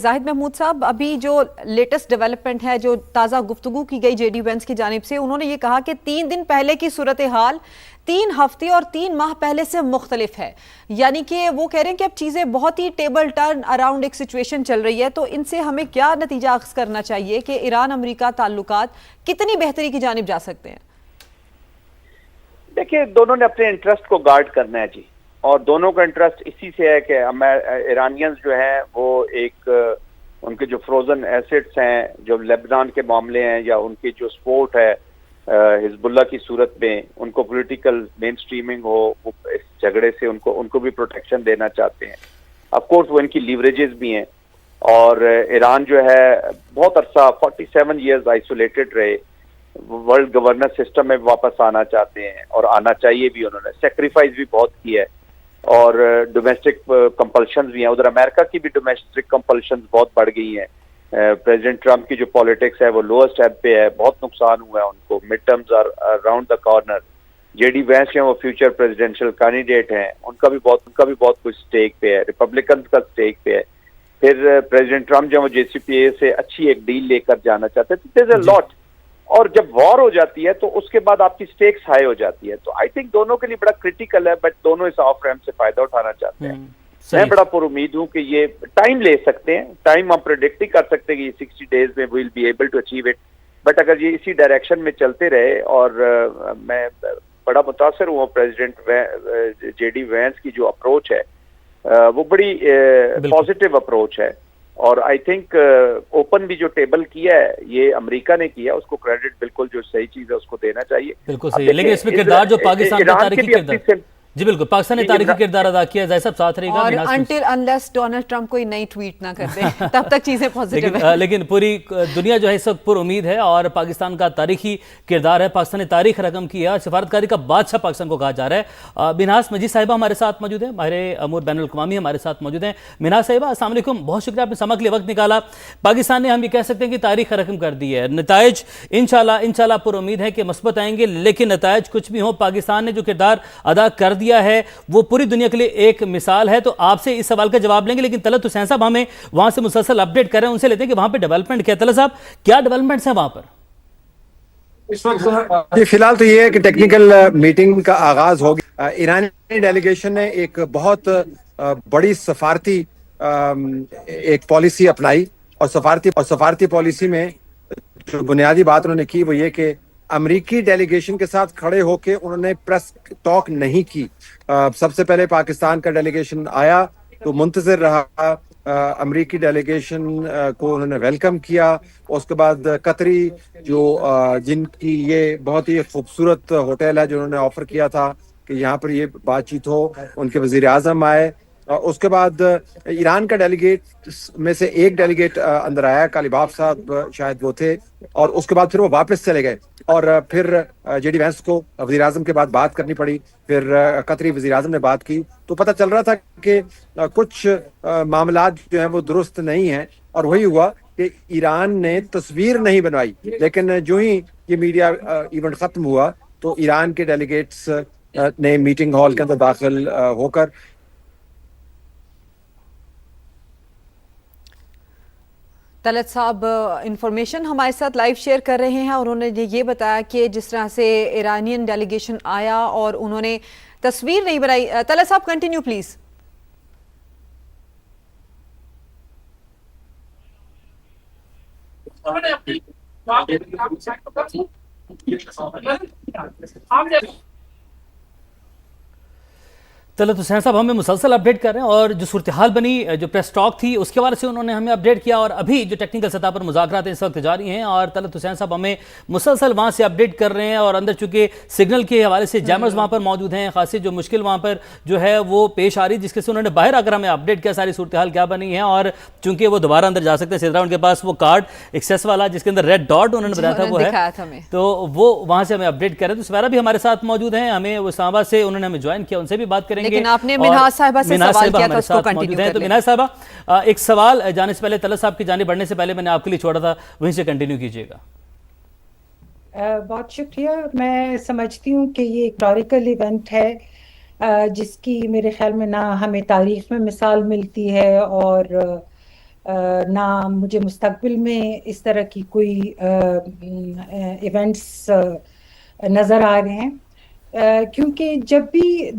زاہد محمود صاحب، ابھی جو لیٹسٹ ڈیولپمنٹ ہے، جو تازہ گفتگو کی گئی جے ڈی وینس کی جانب سے، انہوں نے یہ کہا کہ 3 دن پہلے کی صورتحال 3 ہفتے اور 3 ماہ پہلے سے مختلف ہے. یعنی کہ وہ کہہ رہے ہیں کہ اب چیزیں بہت ہی ٹیبل ٹرن اراؤنڈ ایک سچویشن چل رہی ہے. تو ان سے ہمیں کیا نتیجہ اخذ کرنا چاہیے کہ ایران امریکہ تعلقات کتنی بہتری کی جانب جا سکتے ہیں؟ دیکھیں، دونوں نے اپنے انٹرسٹ کو گارڈ کرنا ہے جی، اور دونوں کا انٹرسٹ اسی سے ہے کہ ایرانینز جو ہیں وہ ایک ان کے جو فروزن ایسٹس ہیں، جو لیبنان کے معاملے ہیں، یا ان کی جو سپورٹ ہے حزب اللہ کی صورت میں، ان کو پولیٹیکل مین سٹریمنگ ہو، وہ اس جھگڑے سے ان کو بھی پروٹیکشن دینا چاہتے ہیں. آف کورس وہ ان کی لیوریجز بھی ہیں، اور ایران جو ہے بہت عرصہ 47 ایئرز آئسولیٹڈ رہے، ورلڈ گورننس سسٹم میں واپس آنا چاہتے ہیں، اور آنا چاہیے بھی. انہوں نے سیکریفائز بھی بہت کی ہے، اور ڈومیسٹک کمپلشنز بھی ہیں. ادھر امریکہ کی بھی ڈومیسٹک کمپلشنز بہت بڑھ گئی ہیں. پریزیڈنٹ ٹرمپ کی جو پالیٹکس ہے وہ لوئسٹ ایب پہ ہے، بہت نقصان ہوا ہے ان کو. Midterms are around the corner. J D Vance ہیں، وہ فیوچر پریزیڈنشل کینڈیڈیٹ ہیں، ان کا بھی بہت کچھ سٹیک پہ ہے، ریپبلکنز کا سٹیک پہ ہے. پھر پریزیڈنٹ ٹرمپ جو جے سی پی اے سے اچھی ایک ڈیل لے کر جانا چاہتے ہیں. دیر از اے لاٹ. اور جب وار ہو جاتی ہے تو اس کے بعد آپ کی سٹیکس ہائی ہو جاتی ہے. تو آئی تھنک دونوں کے لیے بڑا کرٹیکل ہے، بٹ دونوں اس آف ریمپ سے فائدہ اٹھانا چاہتے ہیں. میں بڑا پر امید ہوں کہ یہ ٹائم لے سکتے ہیں. ٹائم ہم پریڈکٹ ہی کر سکتے ہیں کہ یہ 60 days میں we'll be able to achieve it. But اگر یہ اسی ڈائریکشن میں چلتے رہے، اور میں بڑا متاثر ہوں پریزیڈنٹ جے ڈی وینس کی جو اپروچ ہے، وہ بڑی پازیٹیو اپروچ ہے. اور آئی تھنک اوپن بھی جو ٹیبل کیا ہے یہ امریکہ نے کیا، اس کو کریڈٹ بالکل جو صحیح چیز ہے اس کو دینا چاہیے. بالکل صحیح ہے، لیکن اس میں کردار جو پاکستان کا تاریخی کردار، جی بالکل پاکستان نے تاریخی کردار ادا کیا. زاہد صاحب ساتھ رہے گا. اور انٹل انلیس ڈونلڈ ٹرمپ کوئی نئی ٹویٹ نہ کر دے تب تک چیزیں پازیٹیو ہیں. لیکن پوری دنیا جو ہے اس وقت پر امید ہے، اور پاکستان کا تاریخی کردار ہے. پاکستان نے تاریخ رقم کیا، سفارتکاری کا بادشاہ پاکستان کو کہا جا رہا ہے. منہاس مجید صاحبہ ہمارے ساتھ موجود ہیں، ماہر امور بین الاقوامی ہمارے ساتھ موجود ہیں. منہاس صاحبہ السلام علیکم، بہت شکریہ آپ نے سمجھ کے لیے وقت نکالا. پاکستان نے ہم یہ کہہ سکتے ہیں کہ تاریخ رقم کر دی ہے. نتائج انشاءاللہ پر امید ہے کہ مثبت آئیں گے، لیکن نتائج کچھ بھی ہوں، پاکستان نے جو کردار ادا کر دیا ہے وہ پوری دنیا کے لیے ایک مثال ہے. تو آپ سے اس سوال کا جواب لیں گے، لیکن طلعت حسین صاحب ہمیں وہاں سے مسلسل اپڈیٹ کر رہے ہیں، ان سے لیتے ہیں کہ وہاں پہ ڈیولپمنٹ کیا. طلعت صاحب کیا ڈیولپمنٹس ہیں وہاں پر؟ فی الحال تو یہ ہے کہ ٹیکنیکل میٹنگ کا آغاز ہو گیا. ایرانی ڈیلیگیشن نے ایک بہت بڑی سفارتی ایک پالیسی اپنائی، اور سفارتی پالیسی میں جو بنیادی بات انہوں نے کی وہ یہ کہ امریکی ڈیلیگیشن کے ساتھ کھڑے ہو کے انہوں نے پریس ٹاک نہیں کی. سب سے پہلے پاکستان کا ڈیلیگیشن آیا تو منتظر رہا، امریکی ڈیلیگیشن کو انہوں نے ویلکم کیا. اس کے بعد قطری جو جن کی یہ بہت ہی خوبصورت ہوٹل ہے جو انہوں نے آفر کیا تھا کہ یہاں پر یہ بات چیت ہو، ان کے وزیر اعظم آئے. اس کے بعد ایران کا ڈیلیگیٹ میں سے ایک ڈیلیگیٹ اندر آیا، کالیباف صاحب شاید وہ تھے، اور اس کے بعد پھر وہ واپس چلے گئے. اور پھر جے ڈی وینس کو وزیر اعظم کے بعد بات کرنی پڑی. پھر قطری وزیر اعظم نے بات کی تو پتہ چل رہا تھا کہ کچھ معاملات جو ہیں وہ درست نہیں ہیں. اور وہی ہوا کہ ایران نے تصویر نہیں بنوائی، لیکن جو ہی یہ میڈیا ایونٹ ختم ہوا تو ایران کے ڈیلیگیٹس نے میٹنگ ہال کے اندر داخل ہو کر طلعت صاحب انفارمیشن ہمارے ساتھ لائیو شیئر کر رہے ہیں، اور انہوں نے یہ بتایا کہ جس طرح سے ایرانین ڈیلیگیشن آیا اور انہوں نے تصویر نہیں بنائی. طلعت صاحب کنٹینیو پلیز. طلعت حسین صاحب ہمیں مسلسل اپڈیٹ کر رہے ہیں، اور جو صورتحال بنی، جو پریس ٹاک تھی اس کے بارے سے انہوں نے ہمیں اپڈیٹ کیا، اور ابھی جو ٹیکنیکل سطح پر مذاکرات اس وقت جاری ہیں، اور طلعت حسین صاحب ہمیں مسلسل وہاں سے اپڈیٹ کر رہے ہیں. اور اندر چونکہ سگنل کے حوالے سے جیمرز وہاں پر موجود ہیں، خاصی جو مشکل وہاں پر جو ہے وہ پیش آ رہی، جس کے سے انہوں نے باہر آ کر ہمیں اپڈیٹ کیا ساری صورتحال کیا بنی ہے. اور چونکہ وہ دوبارہ اندر جا سکتے ہیں، سدرا ان کے پاس وہ کارڈ ایکسیس والا جس کے اندر ریڈ ڈاٹ انہوں نے بتایا تھا وہ ہے، تو وہ وہاں سے ہمیں اپڈیٹ کر رہے ہیں. تو سمیرا بھی ہمارے ساتھ موجود ہیں، ہمیں وہ اسلام آباد سے انہوں نے ہمیں جوائن کیا، ان سے بھی بات کریں گے. لیکن آپ نے منہاس صاحبہ سے سوال کیا تھا، اس کو کنٹینیو کر لیں. تو منہاس صاحبہ ایک سوال جانے سے پہلے طلعت صاحب کی جانب بڑھنے سے پہلے میں نے آپ کے لیے چھوڑا تھا، وہیں سے کنٹینیو کیجئے گا. بہت شکریہ. میں سمجھتی ہوں کہ یہ ایک ہسٹوریکل ایونٹ ہے جس کی میرے خیال میں نہ ہمیں تاریخ میں مثال ملتی ہے، اور نہ مجھے مستقبل میں اس طرح کی کوئی ایونٹس نظر آ رہے ہیں، کیونکہ جب بھی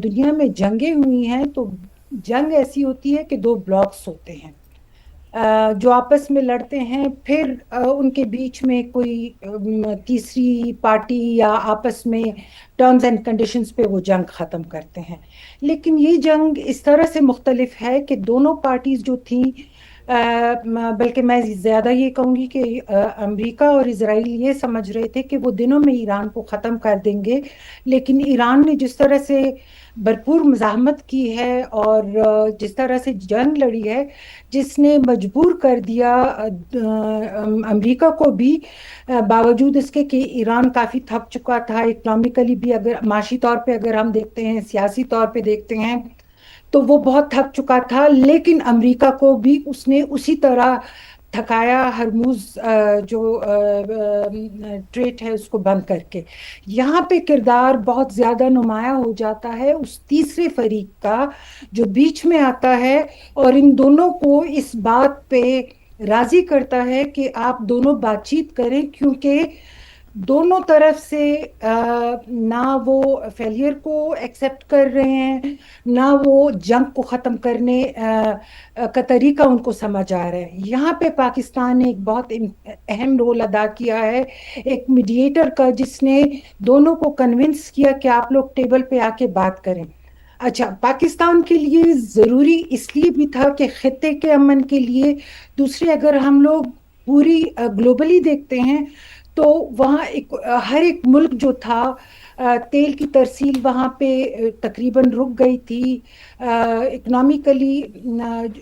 دنیا میں جنگیں ہوئی ہیں تو جنگ ایسی ہوتی ہے کہ دو بلاکس ہوتے ہیں جو آپس میں لڑتے ہیں، پھر ان کے بیچ میں کوئی تیسری پارٹی یا آپس میں ٹرمز اینڈ کنڈیشنز پہ وہ جنگ ختم کرتے ہیں. لیکن یہ جنگ اس طرح سے مختلف ہے کہ دونوں پارٹیز جو تھیں، بلکہ میں زیادہ یہ کہوں گی کہ امریکہ اور اسرائیل یہ سمجھ رہے تھے کہ وہ دنوں میں ایران کو ختم کر دیں گے، لیکن ایران نے جس طرح سے بھرپور مزاحمت کی ہے اور جس طرح سے جنگ لڑی ہے، جس نے مجبور کر دیا امریکہ کو بھی، باوجود اس کے کہ ایران کافی تھک چکا تھا اکنامکلی بھی، اگر معاشی طور پہ اگر ہم دیکھتے ہیں، سیاسی طور پہ دیکھتے ہیں تو وہ بہت تھک چکا تھا، لیکن امریکہ کو بھی اس نے اسی طرح تھکایا، ہرموز جو ٹریٹ ہے اس کو بند کر کے. یہاں پہ کردار بہت زیادہ نمایاں ہو جاتا ہے اس تیسرے فریق کا جو بیچ میں آتا ہے اور ان دونوں کو اس بات پہ راضی کرتا ہے کہ آپ دونوں بات چیت کریں، کیونکہ دونوں طرف سے نہ وہ فیلئر کو ایکسیپٹ کر رہے ہیں، نہ وہ جنگ کو ختم کرنے کا طریقہ ان کو سمجھ آ رہا ہے. یہاں پہ پاکستان نے ایک بہت اہم رول ادا کیا ہے، ایک میڈیٹر کا، جس نے دونوں کو کنونس کیا کہ آپ لوگ ٹیبل پہ آ کے بات کریں. اچھا، پاکستان کے لیے ضروری اس لیے بھی تھا کہ خطے کے امن کے لیے. دوسرے، اگر ہم لوگ پوری گلوبلی دیکھتے ہیں تو وہاں ہر ایک ملک جو تھا، تیل کی ترسیل وہاں پہ تقریباً رک گئی تھی. اکنامیکلی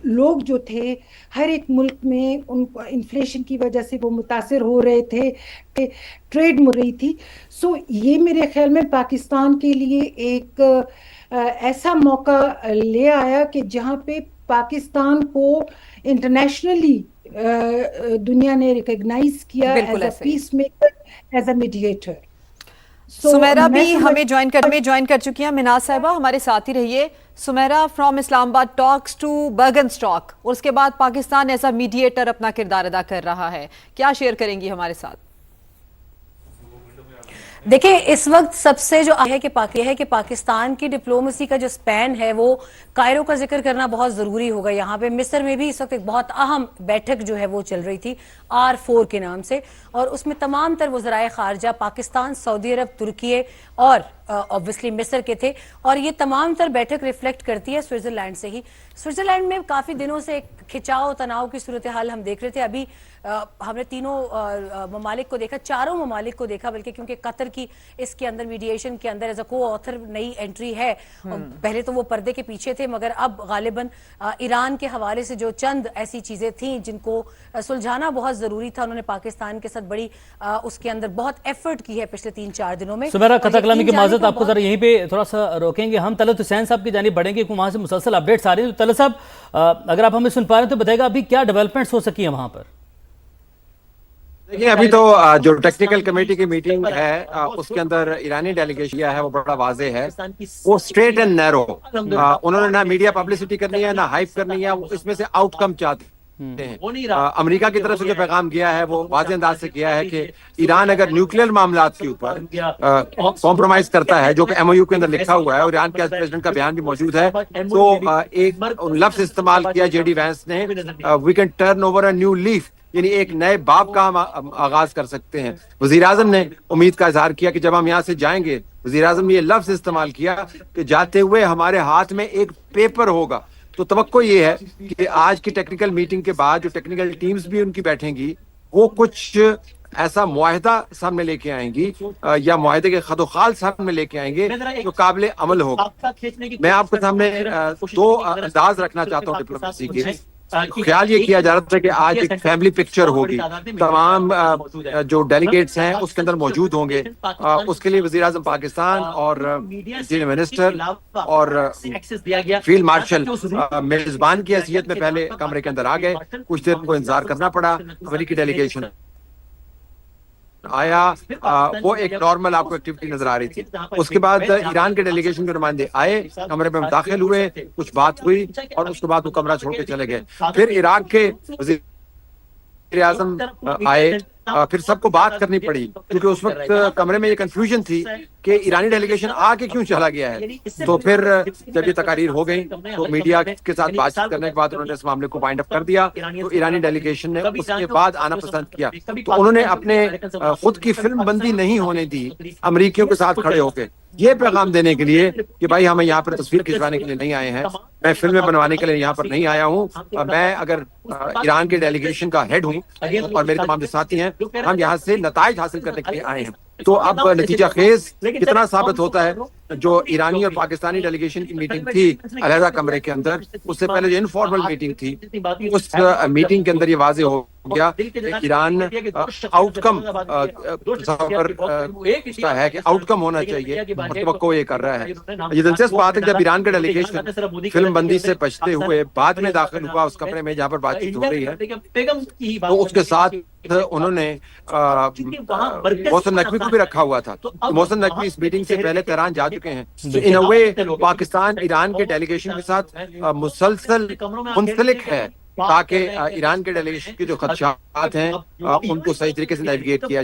لوگ جو تھے ہر ایک ملک میں، ان کو انفلیشن کی وجہ سے وہ متاثر ہو رہے تھے، ٹریڈ مر رہی تھی. سو یہ میرے خیال میں پاکستان کے لیے ایک ایسا موقع لے آیا کہ جہاں پہ پاکستان کو انٹرنیشنلی دنیا نے ریکگنائز کیا as a peacemaker, as a mediator. Samira بھی ہمیں جوائن کر چکی ہیں. مناز صاحبہ ہمارے ساتھ ہی رہیے. سمیرہ، فرام اسلام آباد ٹاکس ٹو برگن اسٹاک، اور اس کے بعد پاکستان ایز اے میڈیٹر اپنا کردار ادا کر رہا ہے، کیا شیئر کریں گی ہمارے ساتھ؟ دیکھیں، اس وقت سب سے جو ہے کہ پاکستان کی ڈپلومیسی کا جو سپین ہے وہ کائرو کا ذکر کرنا بہت ضروری ہوگا. یہاں پہ مصر میں بھی اس وقت ایک بہت اہم بیٹھک جو ہے وہ چل رہی تھی R4 کے نام سے، اور اس میں تمام تر وزرائے خارجہ پاکستان، سعودی عرب، ترکیے اور obviously مصر کے تھے. اور یہ تمام تر بیٹھک ریفلیکٹ کرتی ہے سوئٹزرلینڈ سے ہی. سوئٹزرلینڈ میں کافی دنوں سے ایک کھچاؤ تناؤ کی صورتحال ہم دیکھ رہے تھے. ابھی ہم نے تینوں ممالک کو دیکھا، چاروں ممالک کو دیکھا، بلکہ کیونکہ قطر کی اس کے اندر میڈییشن کے اندر ایز اے کو آتھر نئی انٹری ہے. پہلے تو وہ پردے کے پیچھے تھے، مگر اب غالباً ایران کے حوالے سے جو چند ایسی چیزیں تھیں جن کو سلجھانا بہت ضروری تھا، انہوں نے پاکستان کے ساتھ بڑی اس کے اندر بہت ایفرٹ کی ہے پچھلے 3-4 دنوں میں. سمیرہ، قطع کلامی کی معذرت، آپ کو ذرا یہیں پہ تھوڑا سا روکیں گے. ہم طلعت حسین صاحب کی جانب بڑھیں گے، وہاں سے مسلسل اپڈیٹس آ رہی ہیں. تو طلعت صاحب، اگر آپ ہمیں سن پا رہے ہیں تو بتائے گا ابھی کیا ڈیولپمنٹس ہو سکی ہیں وہاں پر؟ دیکھیں، ابھی تو جو ٹیکنیکل کمیٹی کی میٹنگ ہے اس کے اندر ایرانی ڈیلیگیشن ہے، وہ بڑا واضح ہے، وہ اسٹریٹ اینڈ نیرو. انہوں نے نہ میڈیا پبلسٹی کرنی ہے، نہ ہائپ کرنی ہے، اس میں سے آؤٹ کم چاہتے ہیں. امریکہ کی طرف سے جو پیغام گیا ہے وہ واضح انداز سے کیا ہے کہ ایران اگر نیوکلیئر معاملات کے اوپر کمپرومائز کرتا ہے، جو کہ MOU کے اندر لکھا ہوا ہے، اور ایران کے پریزیڈنٹ کا بیان بھی موجود ہے، تو ایک لفظ استعمال کیا JD وینس نے، we can turn over a new leaf, یعنی ایک نئے باب کا ہم آغاز کر سکتے ہیں. وزیر اعظم نے امید کا اظہار کیا کہ جب ہم یہاں سے جائیں گے، وزیر اعظم نے یہ لفظ استعمال کیا کہ جاتے ہوئے ہمارے ہاتھ میں ایک پیپر ہوگا. تو توقع یہ ہے کہ آج کی ٹیکنیکل میٹنگ کے بعد جو ٹیکنیکل ٹیمز بھی ان کی بیٹھیں گی، وہ کچھ ایسا معاہدہ سامنے لے کے آئیں گی یا معاہدے کے خط و خال سامنے لے کے آئیں گے جو قابل عمل ہوگا. میں آپ کے سامنے دو انداز رکھنا چاہتا ہوں ڈپلومیسی کے. خیال یہ کیا جا رہا تھا کہ آج ایک فیملی پکچر ہوگی، تمام جو ڈیلیگیٹس ہیں اس کے اندر موجود ہوں گے. اس کے لیے وزیر اعظم پاکستان اور سینئر منسٹر اور فیلڈ مارشل میزبان کی حیثیت میں پہلے کمرے کے اندر آ گئے. کچھ دیر کو انتظار کرنا پڑا. امریکی ڈیلیگیشن آیا وہ ایک نارمل آپ کو ایکٹیویٹی نظر آ رہی تھی. اس کے بعد ایران کے ڈیلیگیشن کے نمائندے آئے, کمرے میں ہم داخل ہوئے, کچھ بات ہوئی اور اس کے بعد وہ کمرہ چھوڑ کے چلے گئے. پھر عراق کے وزیر اعظم آئے, پھر سب کو بات کرنی پڑی کیونکہ اس وقت کمرے میں یہ کنفیوژن تھی کہ ایرانی ڈیلیگیشن آ کے کیوں چلا گیا ہے. تو پھر جب یہ تقاریر ہو گئی تو میڈیا کے ساتھ بات چیت کرنے کے بعد انہوں نے اس معاملے کو وائنڈ اپ کر دیا. تو ایرانی ڈیلیگیشن نے اس کے بعد آنا پسند کیا. تو انہوں نے اپنے خود کی فلم بندی نہیں ہونے دی امریکیوں کے ساتھ کھڑے ہو کے, یہ پیغام دینے کے لیے کہ بھائی ہم یہاں پر تصویر کھنچوانے کے لیے نہیں آئے ہیں, میں فلمیں بنوانے کے لیے یہاں پر نہیں آیا ہوں, میں اگر ایران کے ڈیلیگیشن کا ہیڈ ہوں اور میرے تمام جو ساتھی ہیں ہم یہاں سے نتائج حاصل کرنے کے لیے آئے ہیں. تو اب نتیجہ خیز کتنا ثابت ہوتا ہے, جو ایرانی اور پاکستانی ڈیلیگیشن کی میٹنگ تھی علیحدہ کمرے کے اندر, اس سے پہلے جو انفارمل میٹنگ تھی, اس میٹنگ کے اندر یہ واضح ہو گیا کہ ایران آؤٹ کم ہے کہ آؤٹ کم ہونا چاہیے اور توقع یہ کر رہا ہے. یہ دلچسپ بات ہے جب ایران کا ڈیلیگیشن فلم بندی سے بچتے ہوئے بعد میں داخل ہوا اس کمرے میں جہاں پر بات چیت ہو رہی ہے, تو اس کے ساتھ انہوں نے محسن نقوی کو بھی رکھا ہوا تھا. محسن نقوی اس میٹنگ سے پہلے تہران جا چکے ہیں. تو ان اے وے پاکستان ایران کے ڈیلیگیشن کے ساتھ مسلسل منسلک ہے تاکہ ایران کے ڈیلیگیشن کے جو خدشات ہیں ان کو صحیح طریقے سے نیویگیٹ کیا جائے.